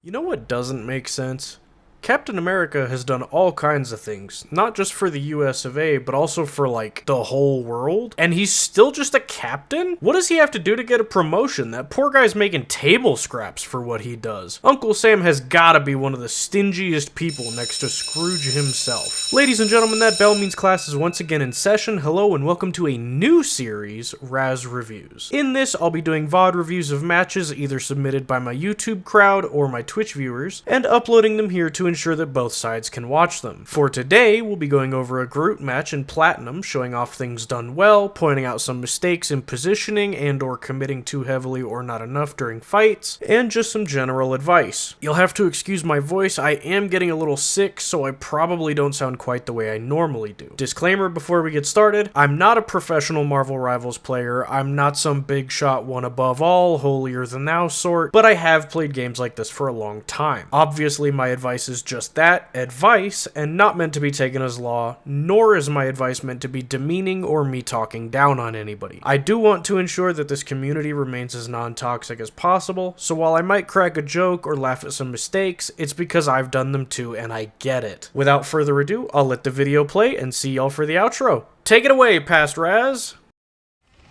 You know what doesn't make sense? Captain America has done all kinds of things, not just for the US of A, but also for, like, the whole world, and he's still just a captain? What does he have to do to get a promotion? That poor guy's making table scraps for what he does. Uncle Sam has gotta be one of the stingiest people next to Scrooge himself. Ladies and gentlemen, that bell means class is once again in session. Hello and welcome to a new series, Rhaz Reviews. In this, I'll be doing VOD reviews of matches either submitted by my YouTube crowd or my Twitch viewers, and uploading them here to ensure that both sides can watch them. For today, we'll be going over a Groot match in Platinum, showing off things done well, pointing out some mistakes in positioning and or committing too heavily or not enough during fights, and just some general advice. You'll have to excuse my voice, I am getting a little sick, so I probably don't sound quite the way I normally do. Disclaimer before we get started, I'm not a professional Marvel Rivals player, I'm not some big shot one above all, holier than thou sort, but I have played games like this for a long time. Obviously, my advice is just that, advice, and not meant to be taken as law, nor is my advice meant to be demeaning or me talking down on anybody. I do want to ensure that this community remains as non-toxic as possible, so while I might crack a joke or laugh at some mistakes, it's because I've done them too and I get it. Without further ado, I'll let the video play and see y'all for the outro. Take it away, Past Rhaz!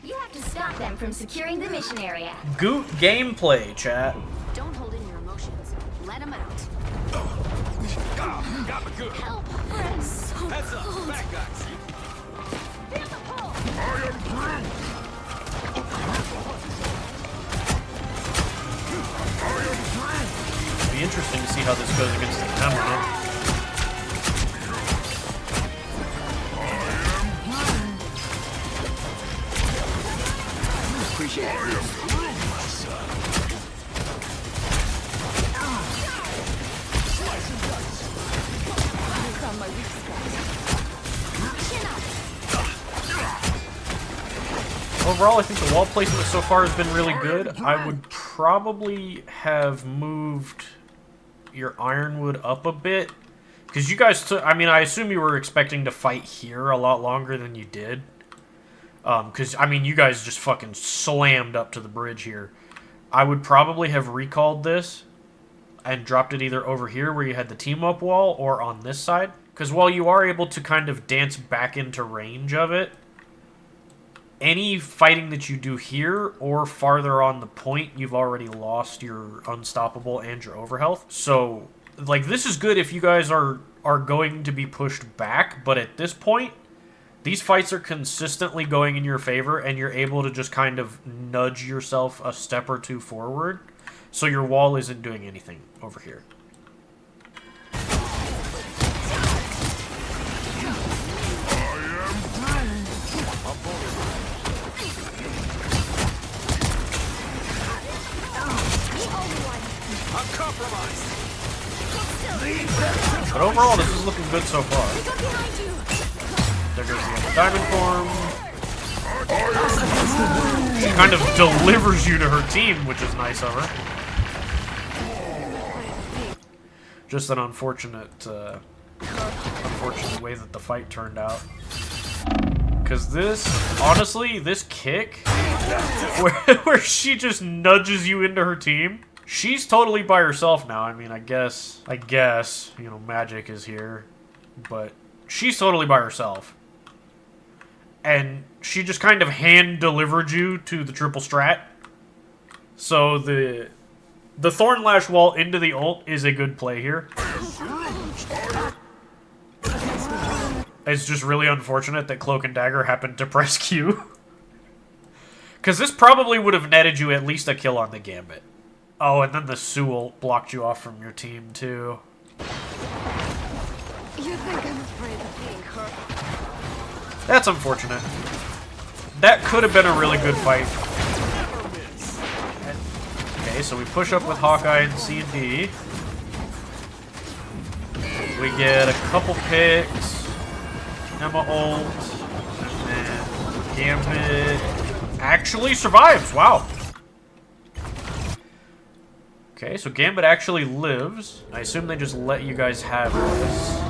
You have to stop them from securing the mission area. Goot gameplay, chat. Don't hold in your emotions. Let them out. Got me good. Help! I'm so Heads up, cold. back guys. Feel the pull! I am Groot. It'll be interesting to see how this goes against the camera. Appreciate it. I found my weak spot. Overall, I think the wall placement so far has been really good. I would probably have moved your ironwood up a bit. Because you guys took... I mean, I assume you were expecting to fight here a lot longer than you did. Because, I mean, you guys just fucking slammed up to the bridge here. I would probably have recalled this and dropped it either over here where you had the team-up wall or on this side. Because while you are able to kind of dance back into range of it, any fighting that you do here or farther on the point, you've already lost your unstoppable and your overhealth. So, like, this is good if you guys are going to be pushed back, but at this point, these fights are consistently going in your favor, and you're able to just kind of nudge yourself a step or two forward, so your wall isn't doing anything over here. I'm compromised. But overall, this is looking good so far. There goes the other diamond form. She kind of delivers you to her team, which is nice of her. Just an unfortunate way that the fight turned out. Because this, honestly, this kick, where she just nudges you into her team, she's totally by herself now. I mean, I guess, you know, magic is here, but she's totally by herself. And she just kind of hand-delivered you to the triple strat. So the Thornlash wall into the ult is a good play here. It's just really unfortunate that Cloak and Dagger happened to press Q. Because this probably would have netted you at least a kill on the Gambit. Oh, and then the Sewell blocked you off from your team, too. You think I'm afraid of being hurt? That's unfortunate. That could have been a really good fight. Okay, so we push up with Hawkeye and C and D. We get a couple picks. Emma ult. And Gambit actually survives. Wow. Okay, so Gambit actually lives. I assume they just let you guys have this.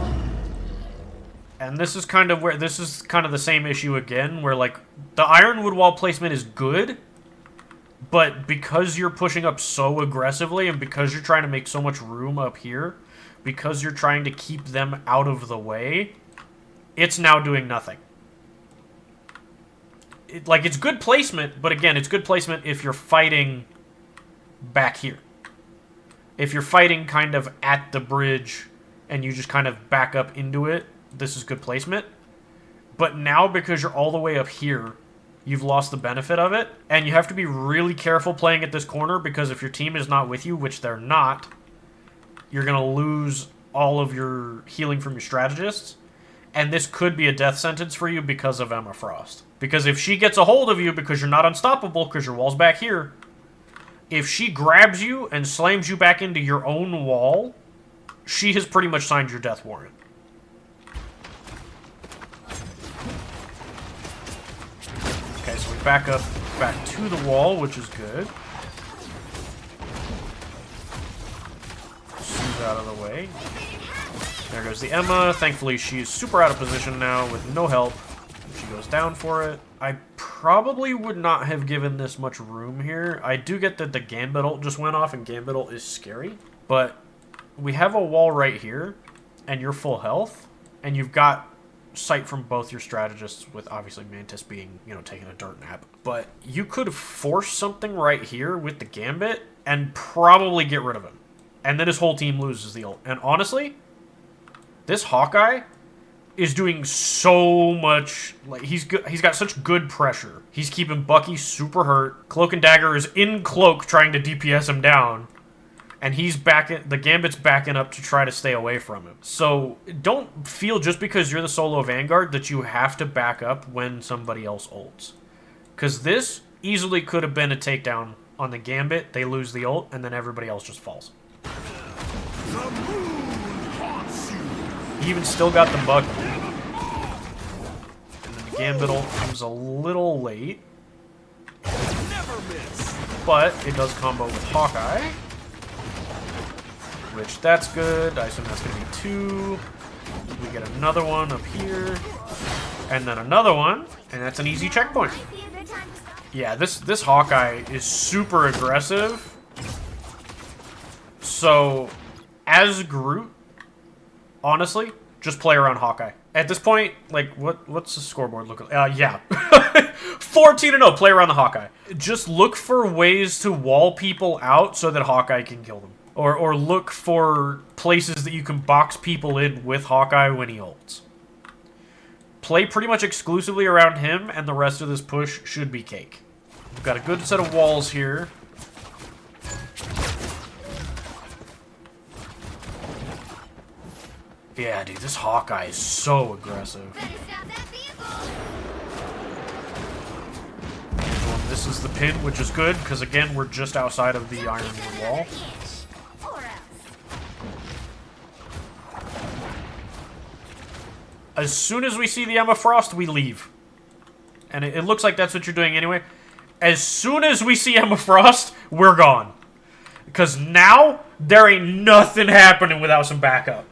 And this is kind of the same issue again, where like the Ironwood wall placement is good, But because you're pushing up so aggressively and because you're trying to make so much room up here, because you're trying to keep them out of the way, it's now doing nothing. It's good placement, but again, it's good placement if you're fighting back here. If you're fighting kind of at the bridge and you just kind of back up into it, this is good placement. But now, because you're all the way up here, you've lost the benefit of it, and you have to be really careful playing at this corner, because if your team is not with you, which they're not, you're going to lose all of your healing from your strategists, and this could be a death sentence for you because of Emma Frost. Because if she gets a hold of you, because you're not unstoppable, because your wall's back here, if she grabs you and slams you back into your own wall, she has pretty much signed your death warrant. Okay, so we back to the wall, which is good. Sue's out of the way. There goes the Emma. Thankfully, she's super out of position now with no help. She goes down for it. I probably would not have given this much room here. I do get that the Gambit ult just went off, and Gambit ult is scary. But we have a wall right here, and you're full health, and you've got sight from both your strategists, with obviously Mantis being, taking a dirt nap. But you could force something right here with the Gambit and probably get rid of him. And then his whole team loses the ult. And honestly, this Hawkeye is doing so much. He's got such good pressure. He's keeping Bucky super hurt. Cloak and Dagger is in cloak trying to DPS him down. And he's the Gambit's backing up to try to stay away from him. So don't feel just because you're the solo Vanguard that you have to back up when somebody else ults. Because this easily could have been a takedown on the Gambit. They lose the ult, and then everybody else just falls. He even still got the Bucky. And then the Gambit ult comes a little late. Never miss. But it does combo with Hawkeye. Which, that's good. I assume that's going to be 2. We get another one up here. And then another one. And that's an easy checkpoint. Yeah, this Hawkeye is super aggressive. So, as Groot, honestly, just play around Hawkeye. At this point, what's the scoreboard look like? Yeah. 14-0, play around the Hawkeye. Just look for ways to wall people out so that Hawkeye can kill them. Or look for places that you can box people in with Hawkeye when he ults. Play pretty much exclusively around him, and the rest of this push should be cake. We've got a good set of walls here. Yeah, dude, this Hawkeye is so aggressive. Well, this is the pin, which is good, because again, we're just outside of the Ironwood wall. As soon as we see the Emma Frost, we leave. And it looks like that's what you're doing anyway. As soon as we see Emma Frost, we're gone. Because now, there ain't nothing happening without some backup.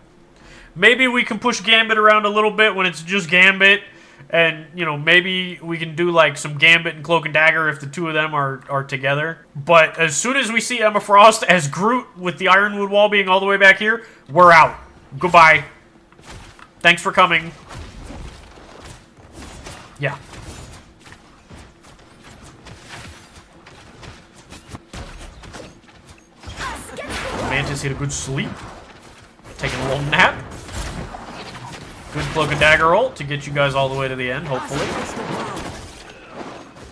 Maybe we can push Gambit around a little bit when it's just Gambit. And, maybe we can do, some Gambit and Cloak and Dagger if the two of them are together. But as soon as we see Emma Frost as Groot with the Ironwood wall being all the way back here, we're out. Goodbye. Thanks for coming. Yeah. Mantis hit a good sleep. Taking a little nap. Good Cloak and Dagger ult to get you guys all the way to the end, hopefully.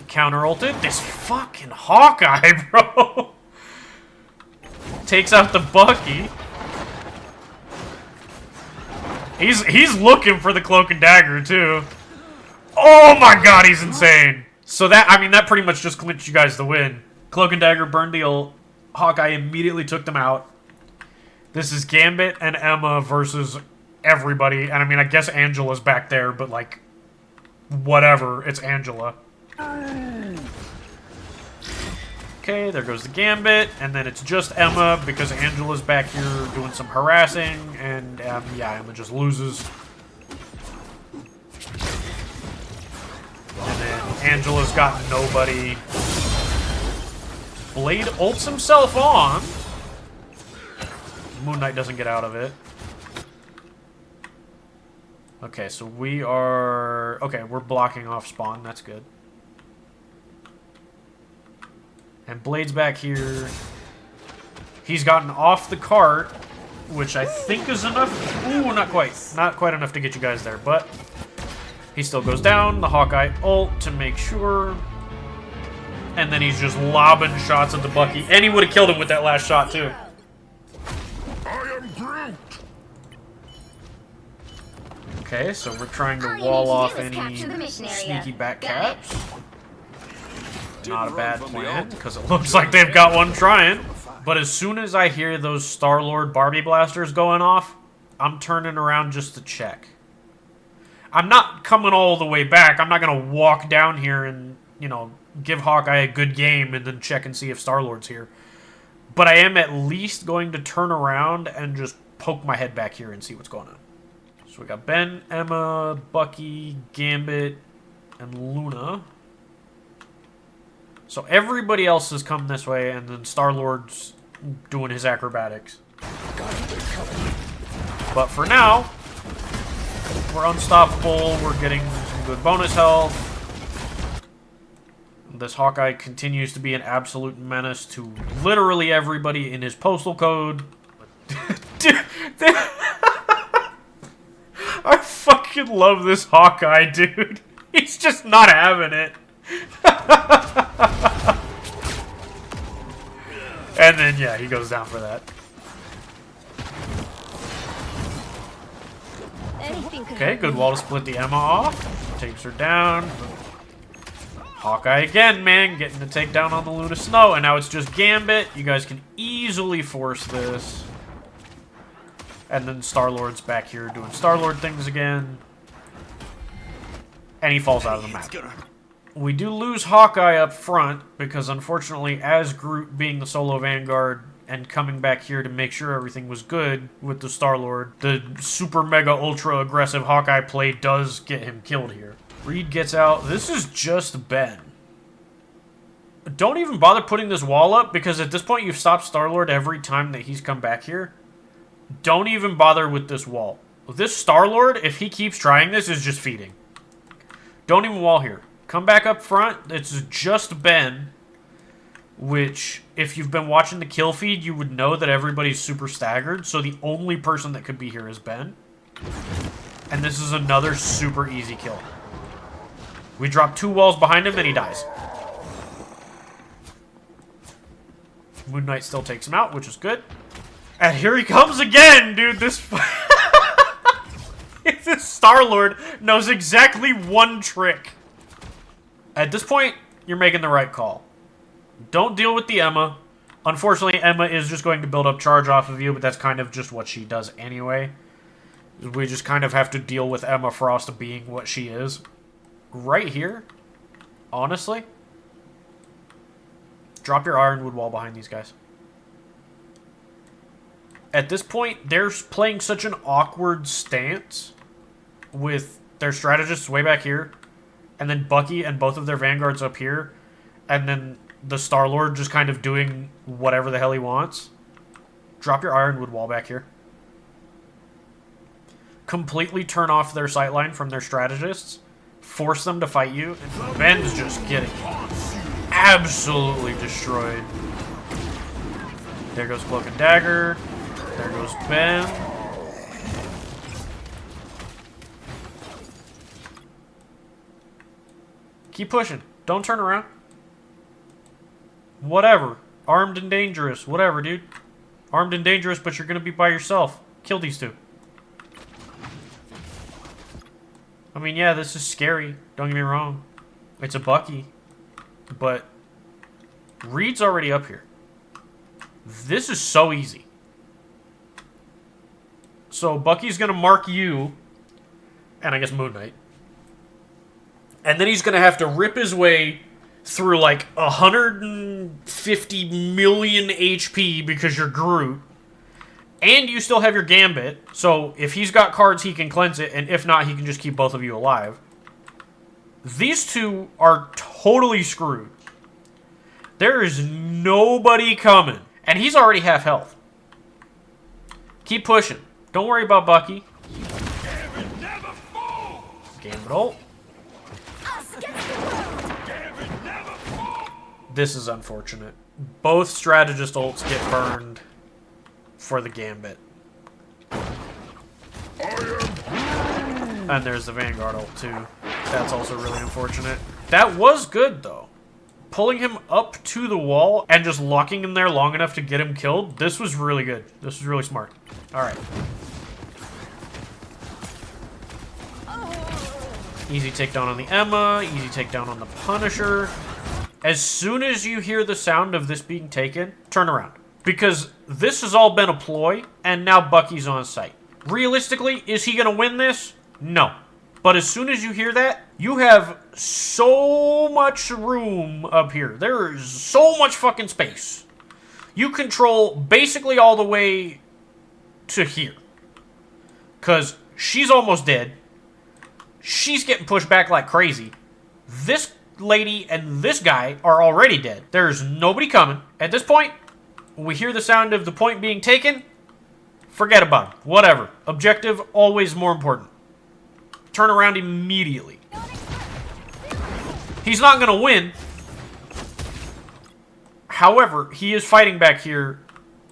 Counter ulted. This fucking Hawkeye, bro. Takes out the Bucky. He's looking for the Cloak and Dagger, too. Oh my god, he's insane. So that pretty much just clinched you guys the win. Cloak and Dagger burned the ult. Hawkeye immediately took them out. This is Gambit and Emma versus everybody. And I guess Angela's back there, but whatever. It's Angela. Okay, there goes the Gambit, and then it's just Emma, because Angela's back here doing some harassing, and, yeah, Emma just loses. And then Angela's got nobody. Blade ults himself on. Moon Knight doesn't get out of it. Okay, so we are... Okay, we're blocking off spawn. That's good. And Blade's back here. He's gotten off the cart, which I think is enough. Ooh, not quite. Not quite enough to get you guys there, but he still goes down. The Hawkeye ult to make sure. And then he's just lobbing shots at the Bucky. And he would have killed him with that last shot, too. I am Groot. Okay, so we're trying to All you wall need to off do is any capture the mission area. sneaky back Got it. caps. Not a Didn't bad run from the plan, ult. because it looks like they've got one trying. But as soon as I hear those Star-Lord Barbie blasters going off, I'm turning around just to check. I'm not coming all the way back. I'm not going to walk down here and, you know, give Hawkeye a good game and then check and see if Star-Lord's here. But I am at least going to turn around and just poke my head back here and see what's going on. So we got Ben, Emma, Bucky, Gambit, and Luna. So everybody else has come this way, and then Star-Lord's doing his acrobatics. But for now, we're unstoppable. We're getting some good bonus health. This Hawkeye continues to be an absolute menace to literally everybody in his postal code. Dude, I fucking love this Hawkeye, dude. He's just not having it. And then, yeah, he goes down for that. Okay, good wall to split the Emma off. Takes her down. Hawkeye again, man, getting the takedown on the Luna Snow. And now it's just Gambit. You guys can easily force this. And then Star-Lord's back here doing Star-Lord things again. And he falls out of the map. We do lose Hawkeye up front, because unfortunately, as Groot being the solo Vanguard and coming back here to make sure everything was good with the Star-Lord, the super mega ultra aggressive Hawkeye play does get him killed here. Reed gets out. This is just Ben. Don't even bother putting this wall up, because at this point you've stopped Star-Lord every time that he's come back here. Don't even bother with this wall. This Star-Lord, if he keeps trying this, is just feeding. Don't even wall here. Come back up front. It's just Ben, which, if you've been watching the kill feed, you would know that everybody's super staggered, so the only person that could be here is Ben. And this is another super easy kill. We drop 2 walls behind him, and he dies. Moon Knight still takes him out, which is good. And here he comes again, dude. This Star-Lord knows exactly one trick. At this point, you're making the right call. Don't deal with the Emma. Unfortunately, Emma is just going to build up charge off of you, but that's kind of just what she does anyway. We just kind of have to deal with Emma Frost being what she is. Right here, honestly, drop your Ironwood wall behind these guys. At this point, they're playing such an awkward stance with their strategists way back here, and then Bucky and both of their Vanguards up here, and then the Star-Lord just kind of doing whatever the hell he wants. Drop your Ironwood wall back here. Completely turn off their sightline from their strategists. Force them to fight you. And Ben's just getting absolutely destroyed. There goes Cloak and Dagger. There goes Ben. Keep pushing. Don't turn around. Whatever. Armed and dangerous. Whatever, dude. Armed and dangerous, but you're going to be by yourself. Kill these two. I mean, yeah, this is scary. Don't get me wrong. It's a Bucky. But Reed's already up here. This is so easy. So Bucky's going to mark you. And I guess Moon Knight. And then he's going to have to rip his way through like 150 million HP because you're Groot. And you still have your Gambit. So if he's got cards, he can cleanse it. And if not, he can just keep both of you alive. These two are totally screwed. There is nobody coming. And he's already half health. Keep pushing. Don't worry about Bucky. Gambit never falls. Gambit ult. Us against the world. Gambit never falls. This is unfortunate. Both strategist ults get burned for the Gambit. And there's the Vanguard ult too. That's also really unfortunate. That was good though. Pulling him up to the wall and just locking him there long enough to get him killed. This was really good. This was really smart. Alright. Easy takedown on the Emma. Easy takedown on the Punisher. As soon as you hear the sound of this being taken, turn around. Because this has all been a ploy, and now Bucky's on site. Realistically, is he going to win this? No. But as soon as you hear that, you have so much room up here. There is so much fucking space. You control basically all the way to here. Because she's almost dead. She's getting pushed back like crazy. This lady and this guy are already dead. There's nobody coming. At this point, we hear the sound of the point being taken. Forget about it. Whatever. Objective, always more important. Turn around immediately. He's not going to win. However, he is fighting back here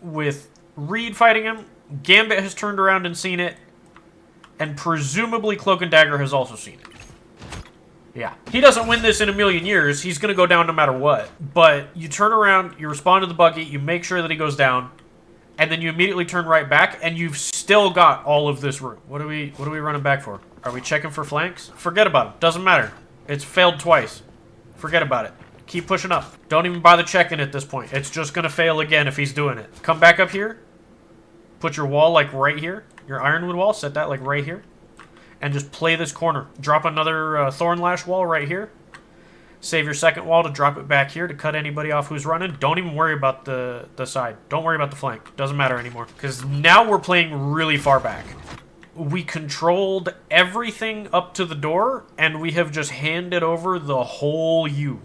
with Reed fighting him. Gambit has turned around and seen it. And presumably Cloak and Dagger has also seen it. Yeah. He doesn't win this in a million years. He's going to go down no matter what. But you turn around, you respond to the Bucky, you make sure that he goes down, and then you immediately turn right back, and you've still got all of this room. What are we running back for? Are we checking for flanks? Forget about it. Doesn't matter. It's failed twice. Forget about it. Keep pushing up. Don't even bother checking at this point. It's just going to fail again if he's doing it. Come back up here. Put your wall like right here. Your Ironwood wall. Set that like right here. And just play this corner. Drop another Thorn Lash wall right here. Save your second wall to drop it back here to cut anybody off who's running. Don't even worry about the side. Don't worry about the flank. Doesn't matter anymore. Because now we're playing really far back. We controlled everything up to the door, and we have just handed over the whole U.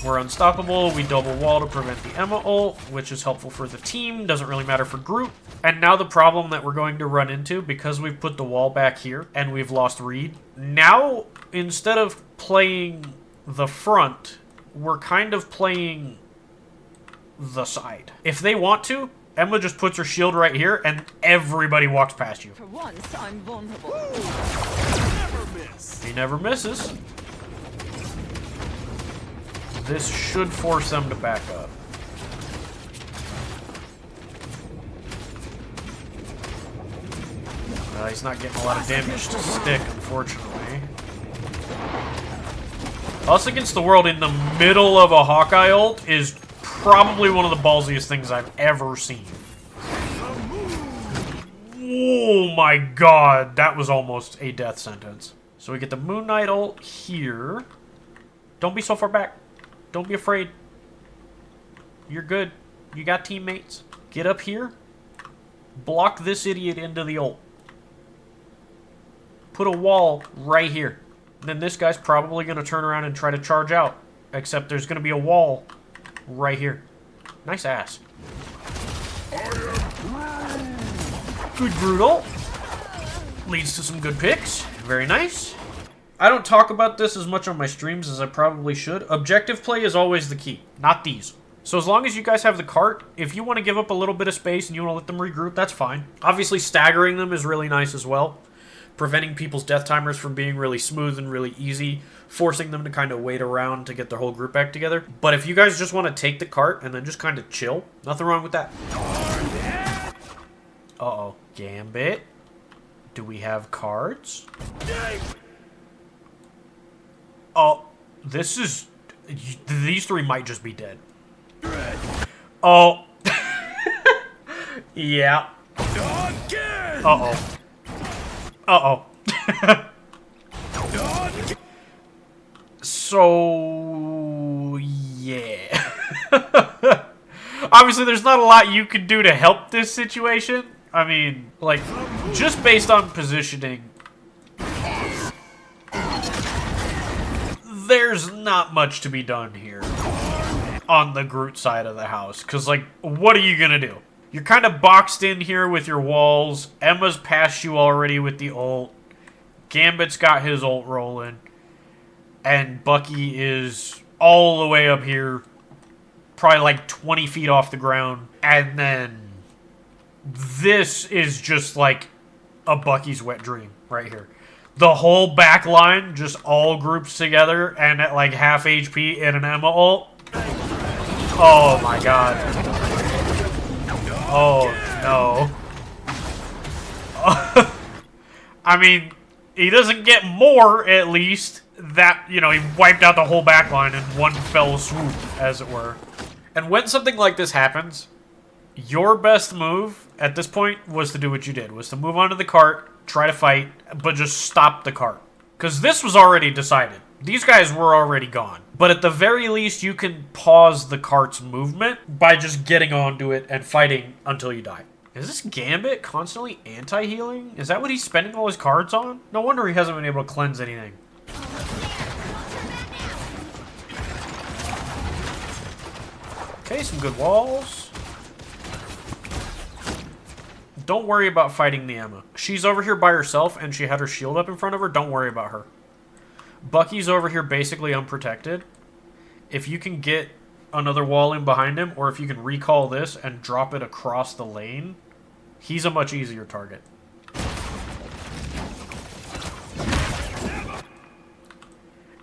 We're unstoppable. We double wall to prevent the Emma ult, which is helpful for the team. Doesn't really matter for Groot. And now the problem that we're going to run into, because we've put the wall back here, and we've lost Reed, now, instead of playing the front, we're kind of playing the side. If they want to, Emma just puts her shield right here, and everybody walks past you. For once, I'm vulnerable. Never miss. He never misses. This should force them to back up. He's not getting a lot of damage to stick, unfortunately. Us against the world in the middle of a Hawkeye ult is probably one of the ballsiest things I've ever seen. Oh my god, that was almost a death sentence. So we get the Moon Knight ult here. Don't be so far back. Don't be afraid. You're good. You got teammates. Get up here. Block this idiot into the ult. Put a wall right here. Then this guy's probably going to turn around and try to charge out. Except there's going to be a wall right here. Nice ass. Good Groot ult. Leads to some good picks. Very nice. I don't talk about this as much on my streams as I probably should. Objective play is always the key, not these. So as long as you guys have the cart, if you want to give up a little bit of space and you want to let them regroup, that's fine. Obviously, staggering them is really nice as well. Preventing people's death timers from being really smooth and really easy. Forcing them to kind of wait around to get their whole group back together. But if you guys just want to take the cart and then just kind of chill, nothing wrong with that. Uh-oh. Gambit. Do we have cards? Oh, this is... These three might just be dead. Oh. Yeah. Uh-oh. Uh-oh. So... Yeah. Obviously, there's not a lot you can do to help this situation. I mean, like, just based on positioning... There's not much to be done here. on the Groot side of the house. Because, like, what are you going to do? You're kind of boxed in here with your walls. Emma's past you already with the ult. Gambit's got his ult rolling. And Bucky is all the way up here. Probably like 20 feet off the ground. And then this is just like a Bucky's wet dream right here. The whole back line just all groups together and at like half HP in an Emma ult. Oh my god. Oh no. I mean, he doesn't get more at least. That, you know, he wiped out the whole back line in one fell swoop, as it were. And when something like this happens, your best move at this point was to do what you did, was to move onto the cart, try to fight, but just stop the cart. Because this was already decided. These guys were already gone. But at the very least, you can pause the cart's movement by just getting onto it and fighting until you die. Is this Gambit constantly anti-healing? Is that what he's spending all his cards on? No wonder he hasn't been able to cleanse anything. Okay, some good walls. Don't worry about fighting the Emma. She's over here by herself, and she had her shield up in front of her. Don't worry about her. Bucky's over here basically unprotected. If you can get another wall in behind him, or if you can recall this and drop it across the lane, he's a much easier target.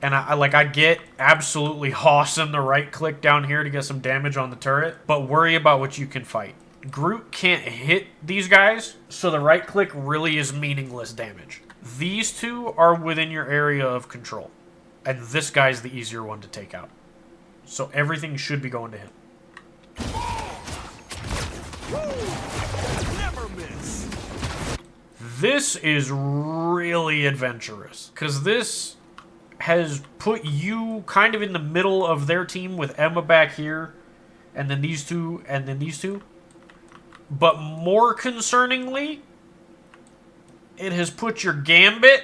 And I get absolutely hossing the right click down here to get some damage on the turret, but worry about what you can fight. Groot can't hit these guys, so the right click really is meaningless damage. These two are within your area of control, and this guy's the easier one to take out. So everything should be going to him. Never miss. This is really adventurous, because this has put you kind of in the middle of their team with Emma back here, and then these two, and then these two. But more concerningly, it has put your Gambit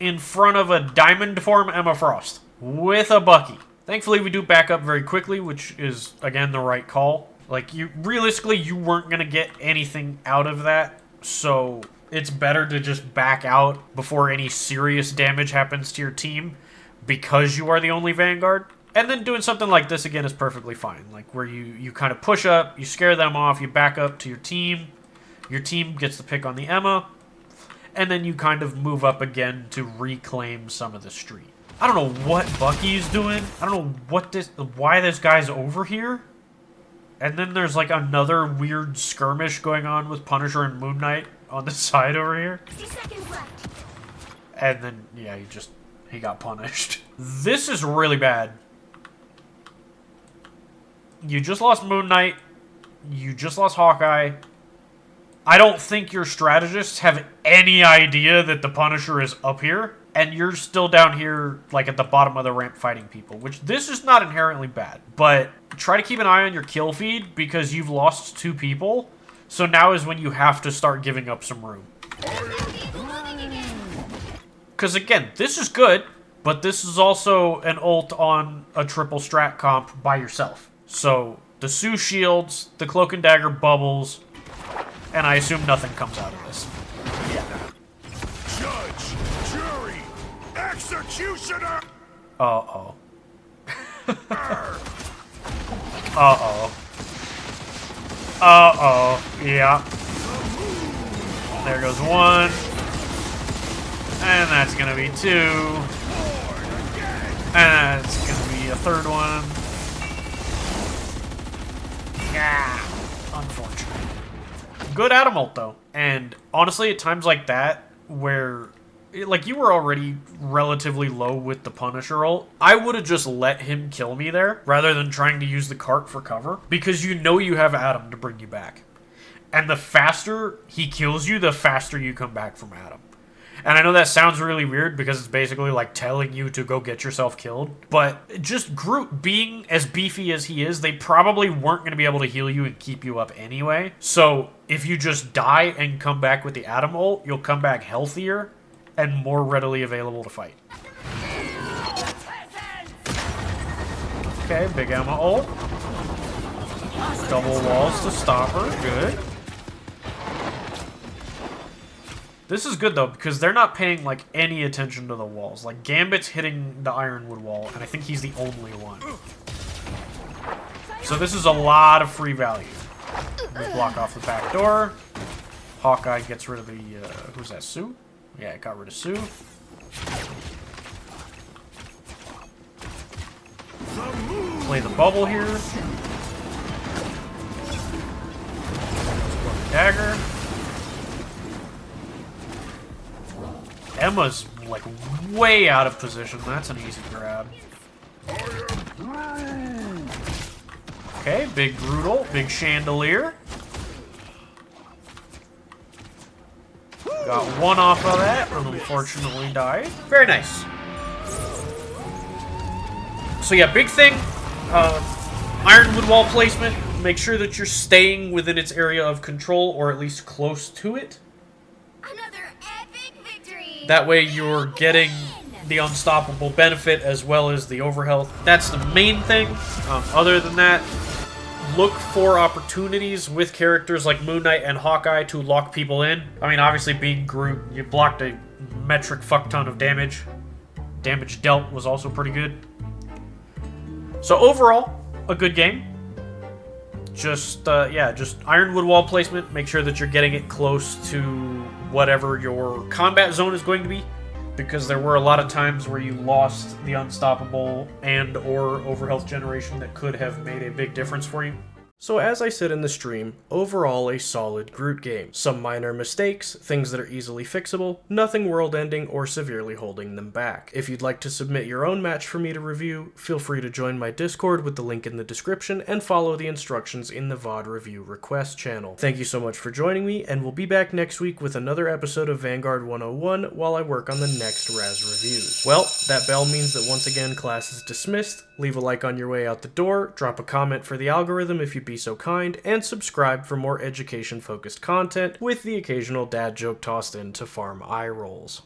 in front of a Diamond Form Emma Frost with a Bucky. Thankfully, we do back up very quickly, which is, again, the right call. Like, realistically, you weren't going to get anything out of that, so it's better to just back out before any serious damage happens to your team because you are the only Vanguard. And then doing something like this again is perfectly fine. Like where you kind of push up, you scare them off, you back up to your team gets the pick on the Emma, and then you kind of move up again to reclaim some of the street. I don't know what Bucky's doing. I don't know why this guy's over here. And then there's like another weird skirmish going on with Punisher and Moon Knight on the side over here. 60 seconds left. And then, yeah, he got punished. This is really bad. You just lost Moon Knight. You just lost Hawkeye. I don't think your strategists have any idea that the Punisher is up here. And you're still down here, like, at the bottom of the ramp fighting people. Which, this is not inherently bad. But try to keep an eye on your kill feed, because you've lost 2 people. So now is when you have to start giving up some room. Because, again, this is good. But this is also an ult on a triple strat comp by yourself. So, the Sue shields, the Cloak and Dagger bubbles, and I assume nothing comes out of this. Yeah. Judge, jury, executioner. Uh-oh. Uh-oh. Uh-oh. Yeah. There goes 1. And that's gonna be 2. And that's gonna be a 3rd one. Yeah. Unfortunate. Good Atom ult, though. And honestly, at times like that, where like, you were already relatively low with the Punisher ult, I would have just let him kill me there, rather than trying to use the cart for cover, because you know you have Atom to bring you back. And the faster he kills you, the faster you come back from Atom. And I know that sounds really weird, because it's basically like telling you to go get yourself killed, but just Groot being as beefy as he is, they probably weren't going to be able to heal you and keep you up anyway. So if you just die and come back with the Atom ult, you'll come back healthier and more readily available to fight. Okay, big Emma ult. Double walls to stop her. Good. This is good, though, because they're not paying, like, any attention to the walls. Like, Gambit's hitting the Ironwood wall, and I think he's the only one. So this is a lot of free value. We block off the back door. Hawkeye gets rid of the, who's that, Sue? Yeah, it got rid of Sue. Play the bubble here. Dagger. Emma's, like, way out of position. That's an easy grab. Okay, big Groot ult, big Chandelier. Got one off of that, and unfortunately died. Very nice. So yeah, big thing. Ironwood wall placement. Make sure that you're staying within its area of control, or at least close to it. Another epic victory. That way you're getting the unstoppable benefit as well as the overhealth. That's the main thing. Other than that, look for opportunities with characters like Moon Knight and Hawkeye to lock people in. I mean, obviously being Groot, you blocked a metric fuck ton of damage. Damage dealt was also pretty good. So overall, a good game. Just Ironwood wall placement. Make sure that you're getting it close to whatever your combat zone is going to be, because there were a lot of times where you lost the unstoppable and or overhealth generation that could have made a big difference for you. So as I said in the stream, overall a solid Groot game. Some minor mistakes, things that are easily fixable, nothing world-ending or severely holding them back. If you'd like to submit your own match for me to review, feel free to join my Discord with the link in the description and follow the instructions in the VOD review request channel. Thank you so much for joining me, and we'll be back next week with another episode of Vanguard 101 while I work on the next Rhaz Reviews. Well, that bell means that once again class is dismissed. Leave a like on your way out the door, drop a comment for the algorithm if you'd be so kind, and subscribe for more education-focused content with the occasional dad joke tossed in to farm eye rolls.